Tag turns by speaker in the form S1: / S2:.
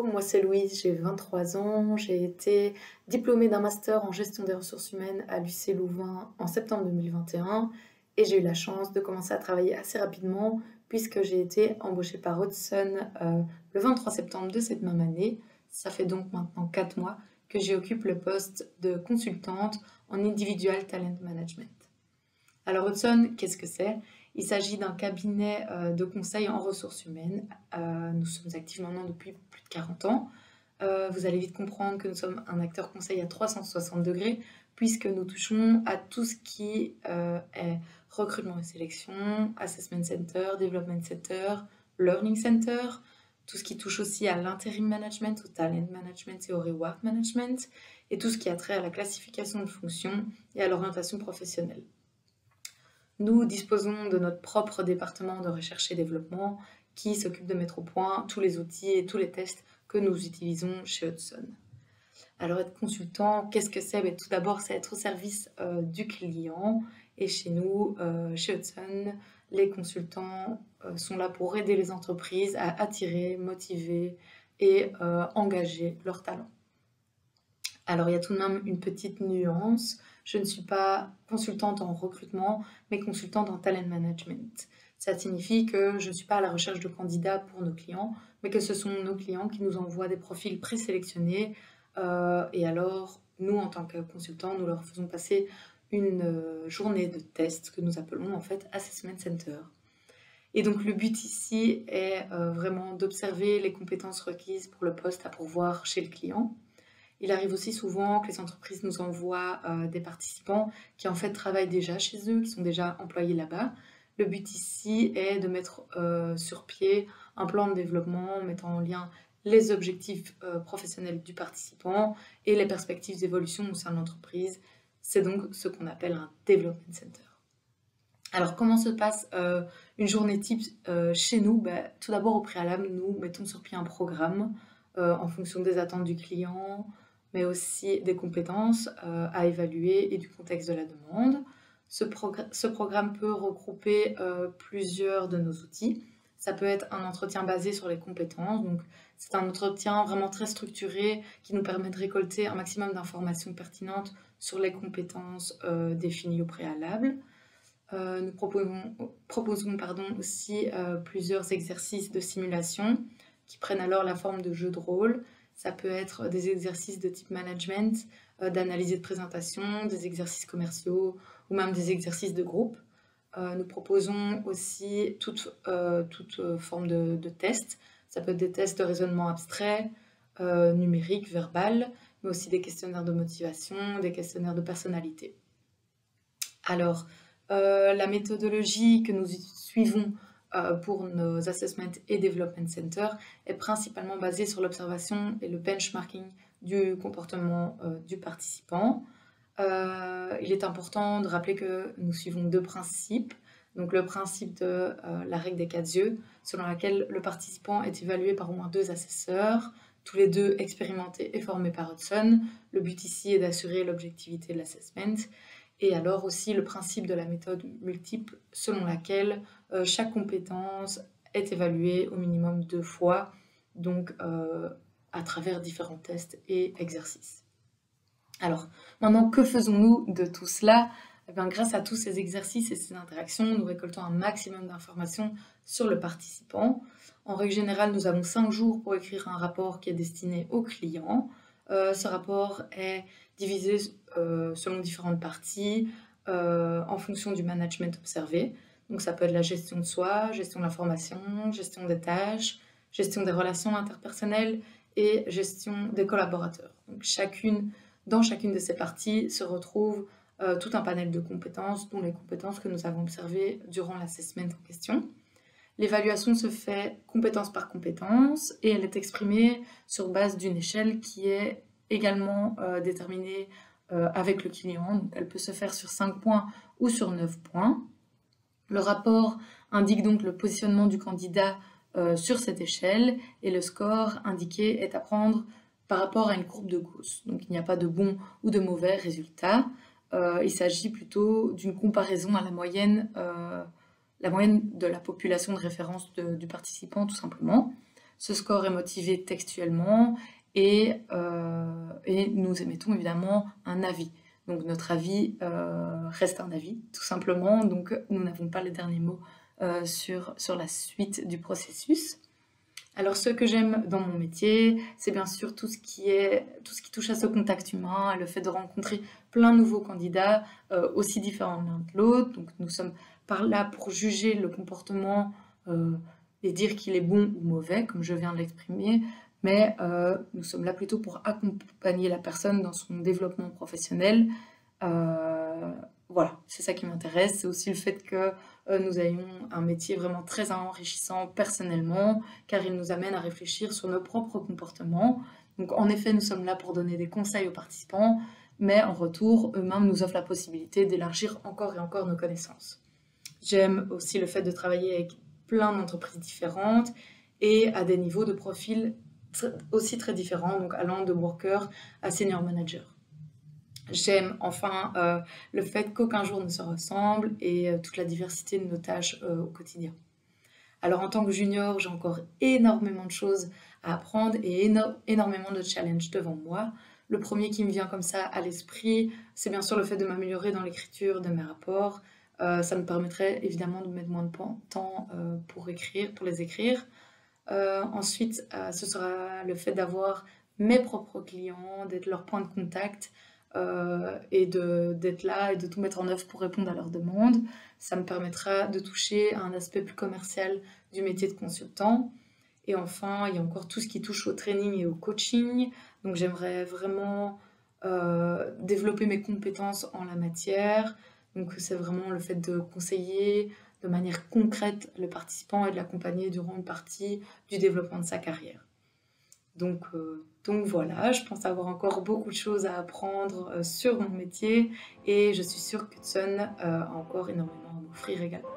S1: moi c'est Louise, j'ai 23 ans, j'ai été diplômée d'un master en gestion des ressources humaines à l'UC Louvain en septembre 2021 et j'ai eu la chance de commencer à travailler assez rapidement puisque j'ai été embauchée par Hudson le 23 septembre de cette même année. Ça fait donc maintenant 4 mois que j'occupe le poste de consultante en Individual Talent Management. Alors Hudson, qu'est-ce que c'est? Il s'agit d'un cabinet de conseil en ressources humaines. Nous sommes actifs maintenant depuis plus de 40 ans. Vous allez vite comprendre que nous sommes un acteur conseil à 360 degrés, puisque nous touchons à tout ce qui est recrutement et sélection, assessment center, development center, learning center, tout ce qui touche aussi à l'interim management, au talent management et au reward management, et tout ce qui a trait à la classification de fonctions et à l'orientation professionnelle. Nous disposons de notre propre département de recherche et développement qui s'occupe de mettre au point tous les outils et tous les tests que nous utilisons chez Hudson. Alors être consultant, qu'est-ce que c'est? Tout d'abord, c'est être au service du client. Et chez nous, chez Hudson, les consultants sont là pour aider les entreprises à attirer, motiver et engager leurs talents. Alors il y a tout de même une petite nuance. Je ne suis pas consultante en recrutement, mais consultante en talent management. Ça signifie que je ne suis pas à la recherche de candidats pour nos clients, mais que ce sont nos clients qui nous envoient des profils présélectionnés. Et alors, nous, en tant que consultants, nous leur faisons passer une journée de test que nous appelons en fait Assessment Center. Et donc le but ici est vraiment d'observer les compétences requises pour le poste à pourvoir chez le client. Il arrive aussi souvent que les entreprises nous envoient des participants qui en fait travaillent déjà chez eux, qui sont déjà employés là-bas. Le but ici est de mettre sur pied un plan de développement mettant en lien les objectifs professionnels du participant et les perspectives d'évolution au sein de l'entreprise. C'est donc ce qu'on appelle un Development Center. Alors comment se passe une journée type chez nous? Tout d'abord au préalable, nous mettons sur pied un programme en fonction des attentes du client, mais aussi des compétences à évaluer et du contexte de la demande. Ce programme peut regrouper plusieurs de nos outils. Ça peut être un entretien basé sur les compétences, donc c'est un entretien vraiment très structuré qui nous permet de récolter un maximum d'informations pertinentes sur les compétences définies au préalable. Nous proposons aussi plusieurs exercices de simulation qui prennent alors la forme de jeux de rôle. Ça peut être des exercices de type management, d'analyse et de présentation, des exercices commerciaux ou même des exercices de groupe. Nous proposons aussi toute forme de tests. Ça peut être des tests de raisonnement abstrait, numérique, verbal, mais aussi des questionnaires de motivation, des questionnaires de personnalité. Alors, la méthodologie que nous suivons pour nos Assessment et Development Center est principalement basée sur l'observation et le benchmarking du comportement du participant. Il est important de rappeler que nous suivons 2 principes. Donc le principe de la règle des 4 yeux, selon laquelle le participant est évalué par au moins 2 assesseurs, tous les 2 expérimentés et formés par Hudson. Le but ici est d'assurer l'objectivité de l'assessment. Et alors aussi le principe de la méthode multiple, selon laquelle chaque compétence est évaluée au minimum 2 fois, donc à travers différents tests et exercices. Alors, maintenant, que faisons-nous de tout cela? Grâce à tous ces exercices et ces interactions, nous récoltons un maximum d'informations sur le participant. En règle générale, nous avons 5 jours pour écrire un rapport qui est destiné au client. Ce rapport est divisé selon différentes parties en fonction du management observé. Donc ça peut être la gestion de soi, gestion de l'information, gestion des tâches, gestion des relations interpersonnelles et gestion des collaborateurs. Donc dans chacune de ces parties se retrouve tout un panel de compétences, dont les compétences que nous avons observées durant l'assessment en question. L'évaluation se fait compétence par compétence et elle est exprimée sur base d'une échelle qui est également déterminée avec le client. Donc, elle peut se faire sur 5 points ou sur 9 points. Le rapport indique donc le positionnement du candidat sur cette échelle et le score indiqué est à prendre par rapport à une courbe de Gauss. Donc il n'y a pas de bon ou de mauvais résultat. Il s'agit plutôt d'une comparaison à la moyenne de la population de référence du participant tout simplement. Ce score est motivé textuellement et nous émettons évidemment un avis. Donc notre avis reste un avis, tout simplement. Donc nous n'avons pas les derniers mots sur la suite du processus. Alors ce que j'aime dans mon métier, c'est bien sûr tout ce qui touche à ce contact humain, le fait de rencontrer plein de nouveaux candidats, aussi différents l'un de l'autre. Donc nous sommes par là pour juger le comportement et dire qu'il est bon ou mauvais, comme je viens de l'exprimer, mais nous sommes là plutôt pour accompagner la personne dans son développement professionnel. Voilà, c'est ça qui m'intéresse. C'est aussi le fait que nous ayons un métier vraiment très enrichissant personnellement, car il nous amène à réfléchir sur nos propres comportements. Donc en effet, nous sommes là pour donner des conseils aux participants, mais en retour, eux-mêmes nous offrent la possibilité d'élargir encore et encore nos connaissances. J'aime aussi le fait de travailler avec plein d'entreprises différentes et à des niveaux de profil aussi très différents, donc allant de worker à senior manager. J'aime enfin le fait qu'aucun jour ne se ressemble et toute la diversité de nos tâches au quotidien. Alors en tant que junior, j'ai encore énormément de choses à apprendre et énormément de challenges devant moi. Le premier qui me vient comme ça à l'esprit, c'est bien sûr le fait de m'améliorer dans l'écriture de mes rapports. Ça me permettrait évidemment de mettre moins de temps pour les écrire. Ensuite, ce sera le fait d'avoir mes propres clients, d'être leur point de contact et d'être là et de tout mettre en œuvre pour répondre à leurs demandes. Ça me permettra de toucher à un aspect plus commercial du métier de consultant. Et enfin, il y a encore tout ce qui touche au training et au coaching. Donc j'aimerais vraiment développer mes compétences en la matière. Donc c'est vraiment le fait de conseiller de manière concrète le participant et de l'accompagner durant une partie du développement de sa carrière. Donc voilà, je pense avoir encore beaucoup de choses à apprendre sur mon métier et je suis sûre que Tsun a encore énormément à m'offrir également.